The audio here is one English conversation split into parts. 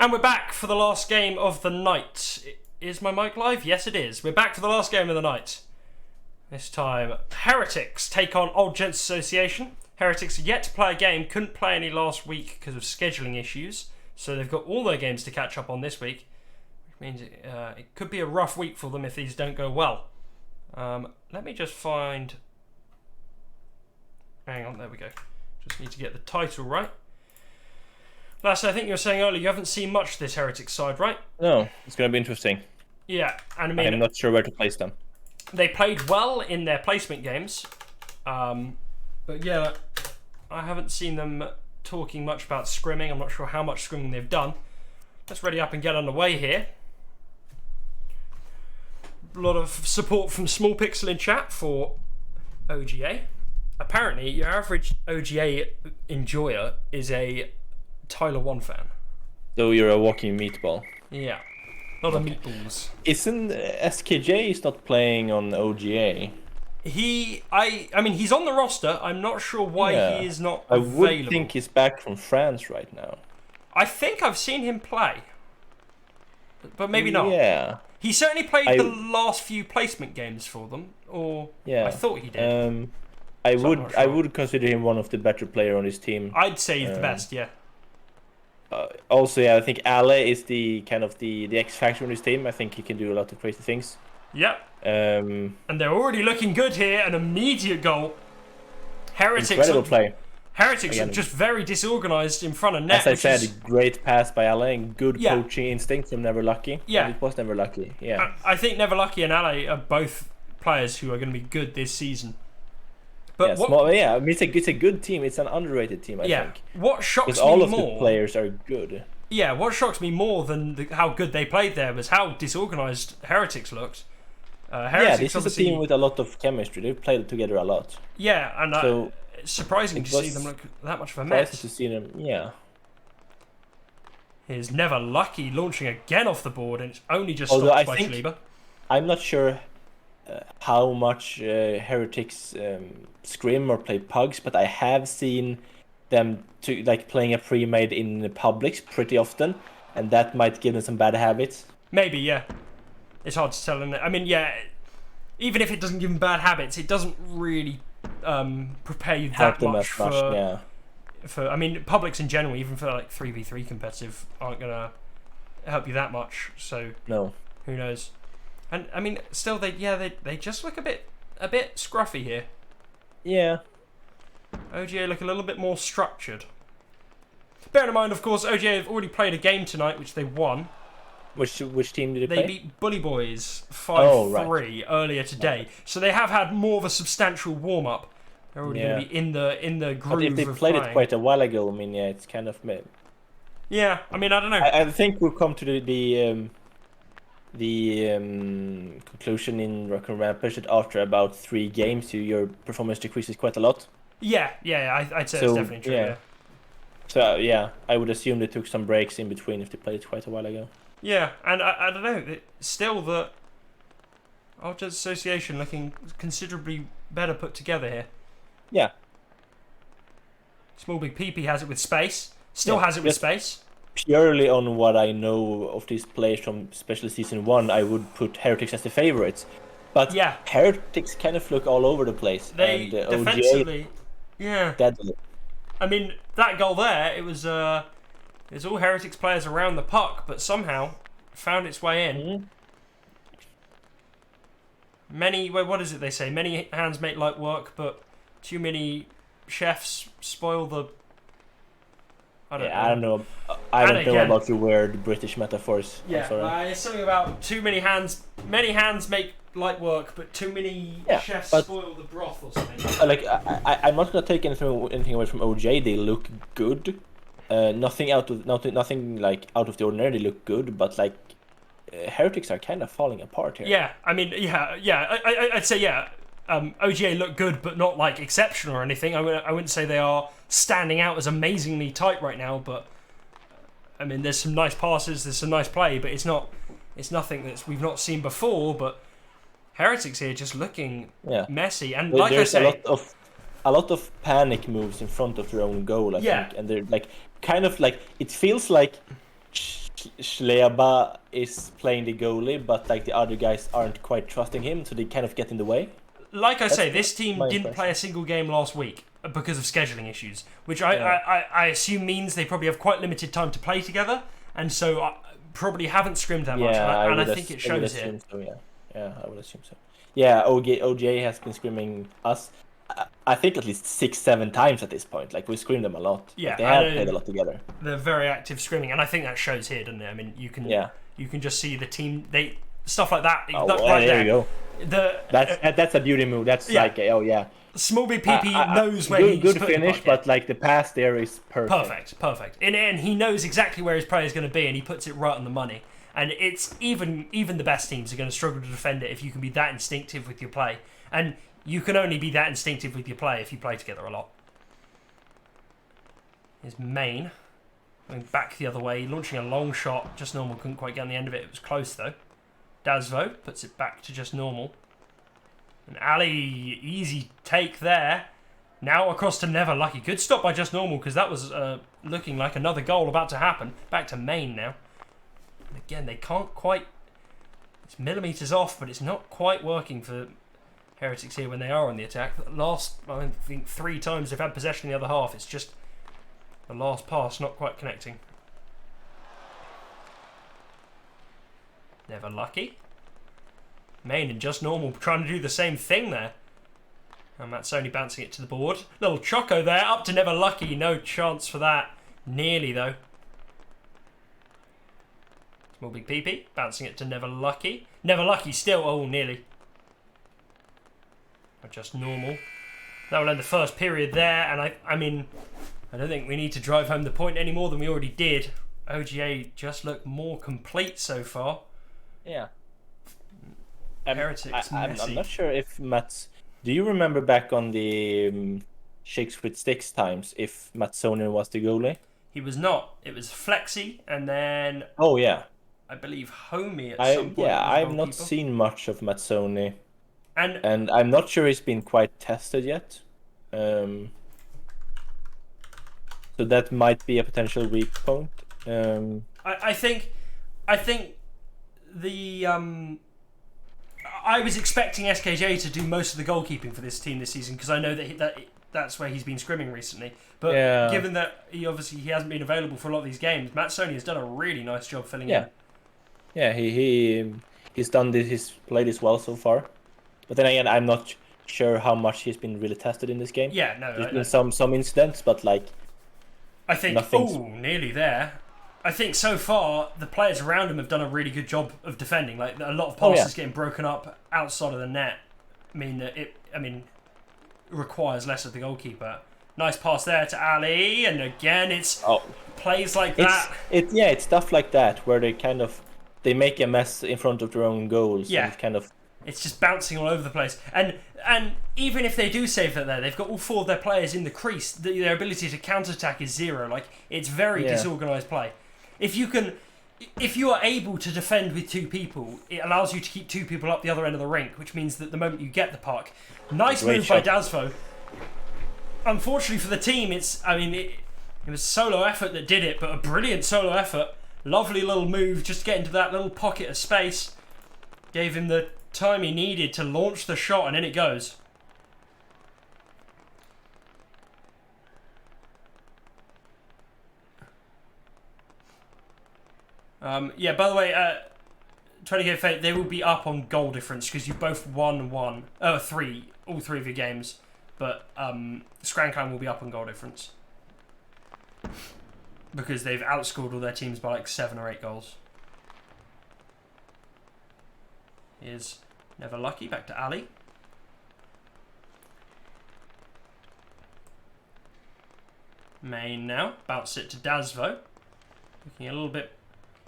And we're back for the last game of the night. Is my mic live? Yes, it is. We're back for the last game of the night. This time, Heretics take on Old Gents Association. Heretics are yet to play a game, couldn't play any last week because of scheduling issues, so they've got all their games to catch up on this week, which means it could be a rough week for them if these don't go well. Let me just find... Hang on, there we go. Just need to get the title right. Lasse, I think you were saying earlier you haven't seen much of this Heretics side, right? No, it's going to be interesting. Yeah, and I mean... I'm not sure where to place them. They played well in their placement games, but yeah, I haven't seen them talking much about scrimming. I'm not sure how much scrimming they've done. Let's ready up and get underway here. A lot of support from Small Pixel in chat for OGA. Apparently, your average OGA enjoyer is a Tyler 1 fan. So you're a walking meatball. Yeah. A lot of meatballs. Isn't SKJ is not playing on OGA? I mean, he's on the roster. I'm not sure why he is not available. I would think he's back from France right now. I think I've seen him play. But maybe not. Yeah. He certainly played the last few placement games for them. Or I thought he did. I would consider him one of the better players on his team. I'd say he's the best, yeah. Also, yeah, I think Ale is the kind of the X factor on his team. I think he can do a lot of crazy things. Yep. And they're already looking good here. An immediate goal. Incredible play. Heretics are just very disorganised in front of net. As I said, great pass by Ale and good coaching instinct from Never Lucky. Yeah. And it was Never Lucky. Yeah. I think Never Lucky and Ale are both players who are going to be good this season. But it's a good team. It's an underrated team, I think. What shocks me all of more, the players are good. Yeah, what shocks me more than how good they played there was how disorganised Heretics looked. This is a team with a lot of chemistry. They've played together a lot. Yeah, and it's surprising to see them look that much of a mess. To see them, yeah. Here's Never Lucky launching again off the board, and it's only just stopped by Schleiber. I'm not sure how much Heretics scrim or play pugs, but I have seen them playing a pre-made in the publics pretty often, and that might give them some bad habits. Maybe, yeah. It's hard to tell. I mean, yeah, even if it doesn't give them bad habits, it doesn't really prepare you that much for. I mean, publics in general, even for like 3v3 competitive, aren't gonna help you that much. So no, who knows? And I mean, still, they just look a bit scruffy here. Yeah. OGA look a little bit more structured. Bearing in mind, of course, OGA have already played a game tonight, which they won. Which team did they play? They beat Bully Boys 5-3 earlier today. So they have had more of a substantial warm-up. They're already going to be in the groove. But if they played it quite a while ago, I mean, yeah, it's kind of... Yeah, I mean, I don't know. I think we'll come to the conclusion in Rock and Rampage that after about 3 games, your performance decreases quite a lot. Yeah, I'd say that's definitely true. Yeah. So yeah, I would assume they took some breaks in between if they played it quite a while ago. Yeah, and I don't know. Still, the Old Gents Association looking considerably better put together here. Yeah. Small Big PP has it with space. Still has it with space. Purely on what I know of these players from especially Season 1, I would put Heretics as the favorites. But Heretics kind of look all over the place. They and defensively, OGA, deadly. I mean, that goal there, it was all Heretics players around the puck, but somehow found its way in. Mm-hmm. What is it they say? Many hands make light work, but too many chefs spoil the... I don't know. I don't know about your weird British metaphors. Yeah, it's something about many hands make light work, but too many chefs spoil the broth or something. I'm not gonna take anything away from OJ. They look good. Nothing out of the ordinary. They look good, but Heretics are kind of falling apart here. Yeah, I mean, I'd say OGA look good, but not exceptional or anything. I wouldn't say they are standing out as amazingly tight right now, but I mean, there's some nice passes, there's some nice play, but it's nothing that we've not seen before. But Heretics here just looking messy, and there's a lot of panic moves in front of their own goal. I think, and they're it feels like Schleba is playing the goalie, but like the other guys aren't quite trusting him, so they kind of get in the way. Like I That's say, this team my didn't impression. play a single game last week because of scheduling issues, which Yeah. I assume means they probably have quite limited time to play together, and so probably haven't scrimmed that much. And I think it shows here. So, yeah, I would assume so. Yeah, OJ has been screaming us. I think at least 6-7 times at this point. Like we screamed them a lot. Yeah, like, they I have know. played a lot together. They're very active scrimming, and I think that shows here, doesn't it? I mean, you can just see the team. They stuff like that. Oh, that well, right there you go. That's a beauty move. That's yeah. like oh yeah. Small big PP knows where good, he's good put finish, the puck, but like the pass there is perfect. Perfect. And he knows exactly where his player is going to be, and he puts it right on the money. And it's even the best teams are going to struggle to defend it if you can be that instinctive with your play. And you can only be that instinctive with your play if you play together a lot. Here's Main going back the other way, launching a long shot. Just normal, couldn't quite get on the end of it. It was close though. Dasvo puts it back to just normal. And Ali, easy take there. Now across to Never Lucky. Good stop by just normal because that was looking like another goal about to happen. Back to Main now. And again, they can't quite... It's millimetres off, but it's not quite working for Heretics here when they are on the attack. Last, I think, 3 times they've had possession in the other half. It's just the last pass not quite connecting. Never Lucky. Main and just normal trying to do the same thing there. And that's only bouncing it to the board. Little Choco there, up to Never Lucky. No chance for that. Nearly, though. Small big PP, bouncing it to Never Lucky. Never Lucky still, oh, nearly. Just normal. That will end the first period there, and I mean, I don't think we need to drive home the point any more than we already did. OGA just look more complete so far. Yeah. Heretics, I'm messy. not sure if Mats... Do you remember back on the Shakes with Sticks times if Matsonen was the goalie? He was not. It was Flexi, and then... Oh, yeah. I believe Homie at some point. Yeah, was I've not goalkeeper. seen much of Matsoni. And I'm not sure he's been quite tested yet. So that might be a potential weak point. I think the I was expecting SKJ to do most of the goalkeeping for this team this season because I know that's where he's been scrimming recently. But Yeah. given that he hasn't been available for a lot of these games, Matt Sony has done a really nice job filling in. Yeah, he's done this. He's played this well so far. But then again, I'm not sure how much he's been really tested in this game. Yeah, no. There's been some incidents, but like I think nothing's- nearly there. I think so far the players around him have done a really good job of defending. Like a lot of passes getting broken up outside of the net. I mean, it requires less of the goalkeeper. Nice pass there to Ali, and again it's plays like that. It's stuff like that where they make a mess in front of their own goals. Yeah. And it's kind of It's just bouncing all over the place. And even if they do save that there, they've got all 4 of their players in the crease. Their ability to counter-attack is 0. Like, it's very disorganised play. If you are able to defend with 2 people, it allows you to keep 2 people up the other end of the rink, which means that the moment you get the puck... Nice Great move shot. by Dasvo. Unfortunately for the team, it was solo effort that did it, but a brilliant solo effort. Lovely little move, just to get into that little pocket of space. Gave him the time he needed to launch the shot, and in it goes. Yeah, by the way, 20k Fate, they will be up on goal difference because you both won 3, all 3 of your games. But Scrankline will be up on goal difference because they've outscored all their teams by like 7 or 8 goals. Here's Never Lucky, back to Ali. Main now, bounce it to Dasvo. Looking a little bit...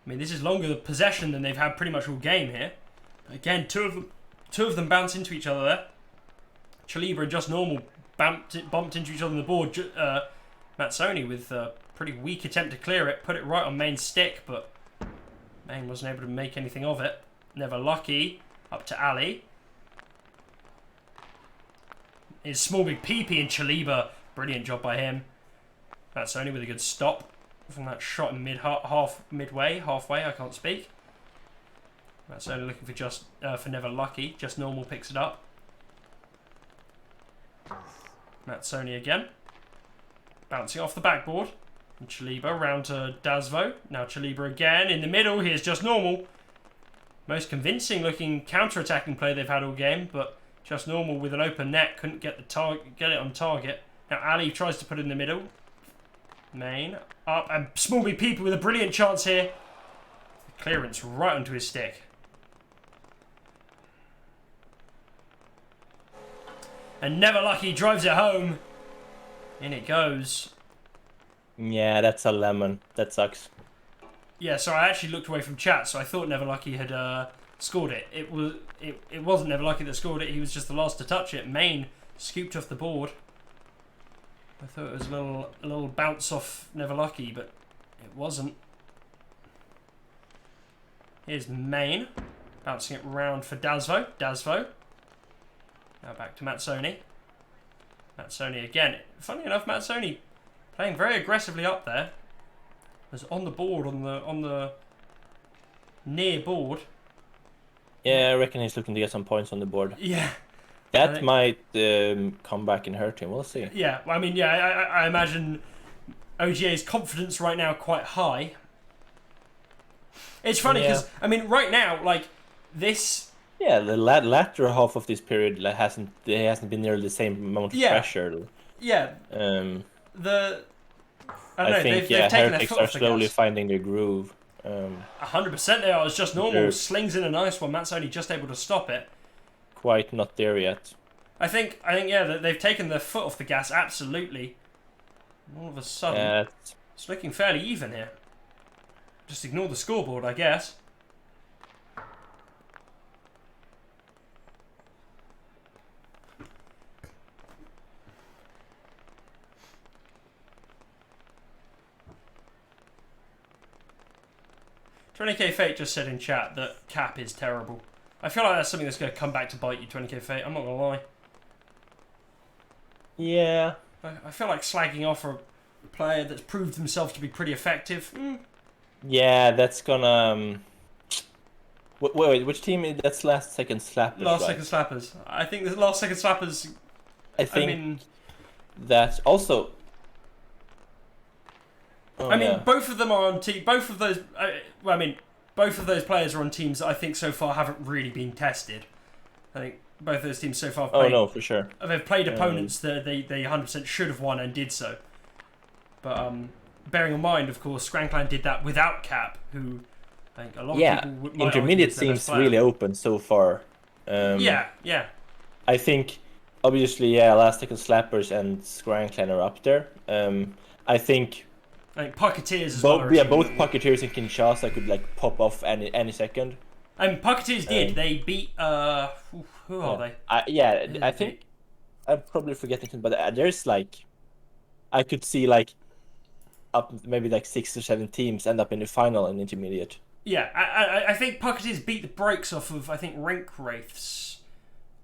I mean, this is longer possession than they've had pretty much all game here. But again, two of them bounce into each other there. Chalibra and Just Normal bumped into each other on the board. Matsoni with a pretty weak attempt to clear it. Put it right on Main's stick, but Main wasn't able to make anything of it. Never Lucky. Up to Ali. His small big PP and Chalibra. Brilliant job by him. Matsoni with a good stop. from that shot in halfway. I can't speak. That's only looking for for Never Lucky. Just Normal picks it up. Matsoni again. Bouncing off the backboard. And Chaliba round to Dasvo. Now Chaliba again in the middle. Here's Just Normal. Most convincing looking counter-attacking play they've had all game, but Just Normal with an open net couldn't get it on target. Now Ali tries to put it in the middle. Main up, and Smallby People with a brilliant chance here. Clearance right onto his stick. And Never Lucky drives it home. In it goes. Yeah, that's a lemon. That sucks. Yeah, so I actually looked away from chat, so I thought Never Lucky had scored it. It wasn't Never Lucky that scored it. He was just the last to touch it. Main scooped off the board. I thought it was a little bounce off Never Lucky, but it wasn't. Here's Main bouncing it round for Dasvo. Dasvo. Now back to Matsoni. Matsoni again. Funny enough, Matsoni playing very aggressively up there. Was on the board, on the near board. Yeah, I reckon he's looking to get some points on the board. Yeah. That might come back and hurt him. We'll see. Yeah, well, I mean, yeah, I imagine OGA's confidence right now quite high. It's funny because, I mean, right now, like, this... Yeah, the latter half of this period hasn't been nearly the same amount of pressure. Yeah. I don't know, think they've taken their Heretics foot are off the slowly gas. finding their groove. 100% they are. It's Just Normal. Slings in a nice one. Matt's only just able to stop it. Quite not there yet. I think, yeah, they've taken their foot off the gas, absolutely. All of a sudden, it's looking fairly even here. Just ignore the scoreboard, I guess. $20k Fate just said in chat that Cap is terrible. I feel like that's something that's going to come back to bite you, 20k Fate. I'm not going to lie. Yeah. I feel like slagging off a player that's proved himself to be pretty effective. Yeah, that's gonna... Wait, which team is that's Last Second Slappers? Last Second Slappers. I think the Last Second Slappers... I mean, that's also... both of them are on team. Both of those... both of those players are on teams that I think so far haven't really been tested. I think both of those teams so far have played... Oh, no, for sure. They've played opponents that they 100% should have won and did so. But bearing in mind, of course, Scrankline did that without Cap, who I think a lot of people might Intermediate seems really open so far. Yeah. I think, obviously, Last Second Slappers and Scrankline are up there. I think Pucketeers as well. Both Pucketeers and Kinshasa could pop off any second. And Pucketeers did. They beat who are they? I think I'm probably forgetting something, but there's I could see up maybe 6 or 7 teams end up in the final in intermediate. Yeah, I think Pucketeers beat the brakes off of Rink Wraiths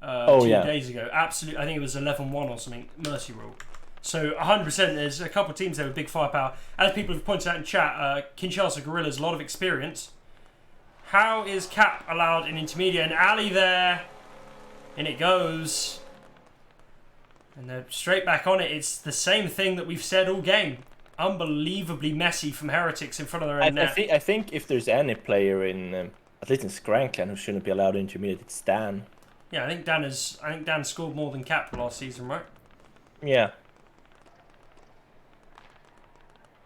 2 days ago. Absolutely, I think it was 11-1 or something. Mercy rule. So 100%. There's a couple of teams there with big firepower. As people have pointed out in chat, Kinshasa Gorillas, a lot of experience. How is Cap allowed in intermediate? And Ali there. In it goes. And they're straight back on it. It's the same thing that we've said all game. Unbelievably messy from Heretics in front of their own net. I think if there's any player in, at least in Scrankland, who shouldn't be allowed in intermediate, it's Dan. Yeah, I think Dan scored more than Cap last season, right? Yeah.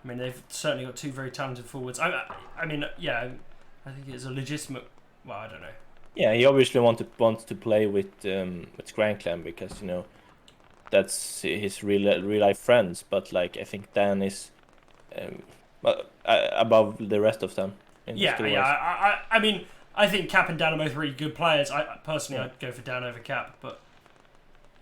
I mean, they've certainly got 2 very talented forwards. I think it's a legitimate... Well, I don't know. Yeah, he obviously wants to play with Scrankland because, that's his real life friends. But, I think Dan is above the rest of them. I mean, I think Cap and Dan are both really good players. Personally, I'd go for Dan over Cap. But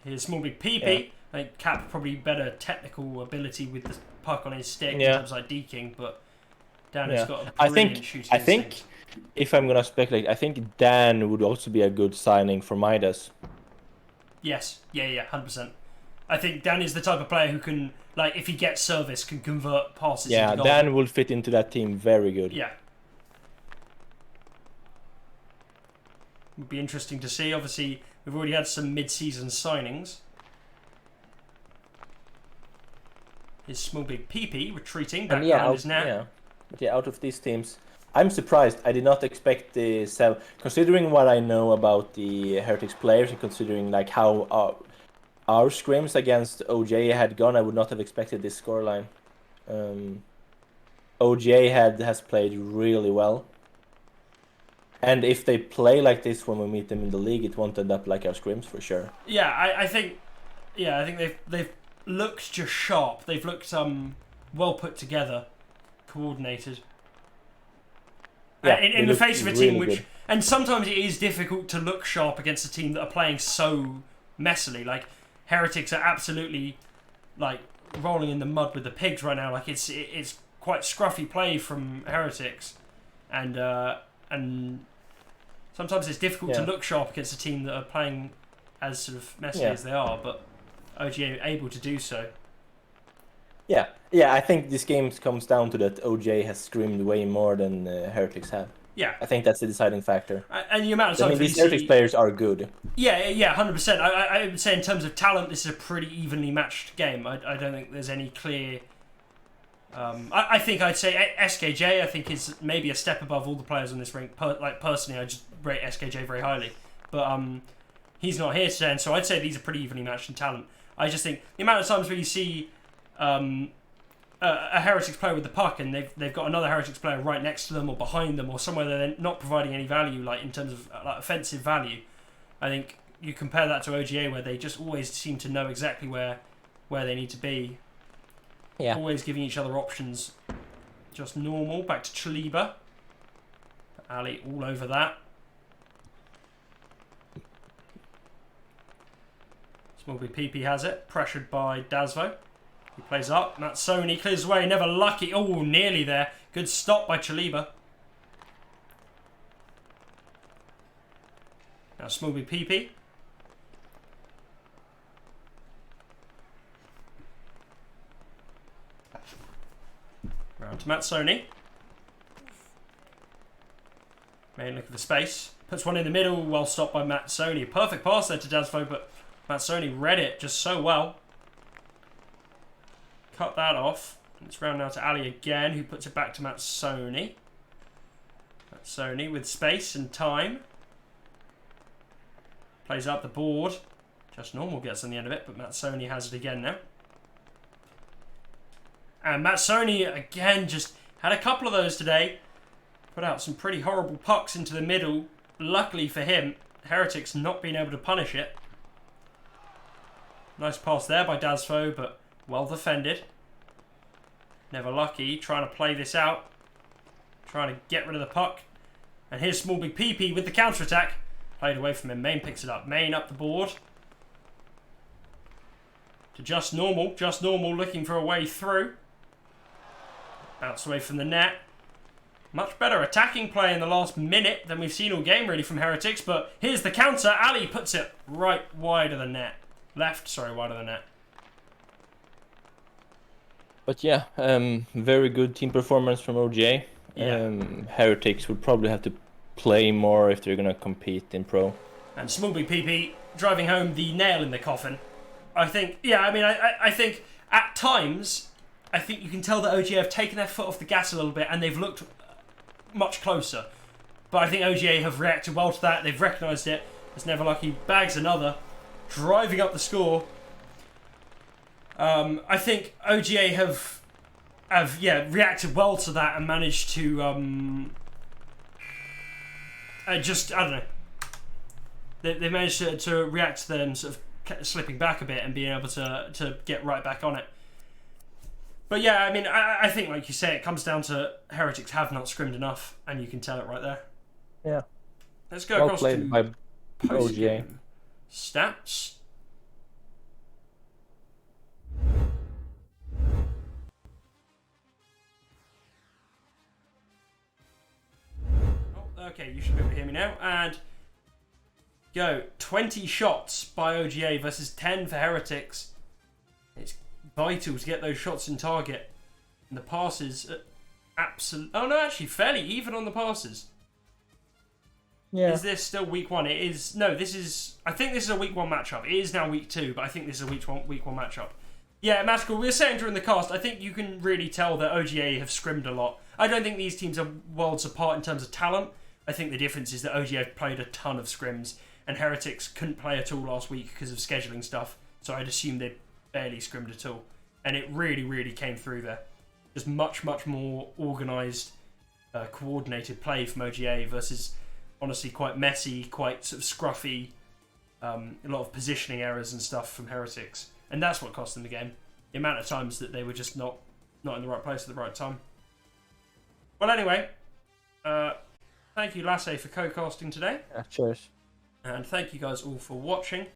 here's Small Big PP. Yeah. I think Cap probably better technical ability with the puck on his stick in terms of deking, but Dan has got a brilliant shooting I think if I'm gonna speculate, I think Dan would also be a good signing for Midas. Yes, yeah, 100%. I think Dan is the type of player who can, like, if he gets service, can convert passes Yeah, into goal. Dan will fit into that team very good. Yeah. Would be interesting to see. Obviously, we've already had some mid-season signings. His small big PP retreating back behind his net. Yeah. But yeah, out of these teams, I'm surprised. I did not expect the considering what I know about the Heretics players and considering like how our scrims against OJ had gone, I would not have expected this scoreline. OJ has played really well. And if they play like this when we meet them in the league, it won't end up like our scrims for sure. Yeah, I think they've looked just sharp. They've looked well put together, coordinated. Yeah, in the face of a really team which, good. and sometimes it is difficult to look sharp against a team that are playing so messily. Like Heretics are absolutely like rolling in the mud with the pigs right now. Like it's quite scruffy play from Heretics, and sometimes it's difficult to look sharp against a team that are playing as sort of messy as they are. But OGA are able to do so. Yeah, I think this game comes down to that OJ has scrimmed way more than Heretics have. Yeah, I think that's the deciding factor. And the amount of times these Heretics players are good. Yeah, 100%. I would say in terms of talent, this is a pretty evenly matched game. I don't think there's any clear. I think I'd say SKJ. I think is maybe a step above all the players on this ring. Personally, I just rate SKJ very highly, but he's not here today, and so I'd say these are pretty evenly matched in talent. I just think the amount of times where you see a Heretics player with the puck and they've got another Heretics player right next to them or behind them or somewhere they're not providing any value, like in terms of like offensive value. I think you compare that to OGA where they just always seem to know exactly where they need to be. Yeah. Always giving each other options. Just normal. Back to Chaliba. Ali all over that. Small big PP has it. Pressured by Dasvo. He plays up. Matt Sony clears away. Never lucky. Oh, nearly there. Good stop by Chaliba. Now small big PP. Round to Matt Sony. Main look at the space. Puts one in the middle. Well stopped by Matt Sony. Perfect pass there to Dasvo, but Matt Sony read it just so well. Cut that off. It's round now to Ali again, who puts it back to Matt Sony. Matt Sony with space and time. Plays up the board. Just normal gets on the end of it, but Matt Sony has it again now. And Matt Sony, again, just had a couple of those today. Put out some pretty horrible pucks into the middle. Luckily for him, Heretics not being able to punish it. Nice pass there by Dasvo, but well defended. Never lucky. Trying to play this out. Trying to get rid of the puck. And here's small big PP with the counter-attack. Played away from him. Main picks it up. Main up the board. To just normal. Just normal looking for a way through. Bounce away from the net. Much better attacking play in the last minute than we've seen all game really from Heretics. But here's the counter. Ali puts it right wide of the net. Left, wide of the net. But yeah, very good team performance from OJ. Yeah. Heretics would probably have to play more if they're going to compete in pro. And small big PP driving home the nail in the coffin. I think, I think at times, I think you can tell that OGA have taken their foot off the gas a little bit and they've looked much closer. But I think OGA have reacted well to that. They've recognised it. It's never lucky. Bags another. Driving up the score. I think OGA have reacted well to that and managed to I don't know. They managed to react to them sort of slipping back a bit and being able to get right back on it. But yeah, I mean, I think like you say, it comes down to Heretics have not scrimmed enough, and you can tell it right there. Yeah. Let's go well across played to by post-game OGA. stats. Okay, you should be able to hear me now. And go 20 shots by OGA versus 10 for Heretics. It's vital to get those shots in target. And the passes, absolute. Oh no, actually, fairly even on the passes. Yeah. Is this still week 1? It is. No, this is. I think this is a week 1 matchup. It is now week 2, but I think this is a week one matchup. Yeah, Magical, we were saying during the cast, I think you can really tell that OGA have scrimmed a lot. I don't think these teams are worlds apart in terms of talent. I think the difference is that OGA have played a ton of scrims, and Heretics couldn't play at all last week because of scheduling stuff, so I'd assume they barely scrimmed at all. And it really, really came through there. Just much, much more organised, coordinated play from OGA versus, honestly, quite messy, quite sort of scruffy, a lot of positioning errors and stuff from Heretics. And that's what cost them the game. The amount of times that they were just not in the right place at the right time. Well, anyway, thank you, Lasse, for co-casting today. Yeah, cheers. And thank you guys all for watching.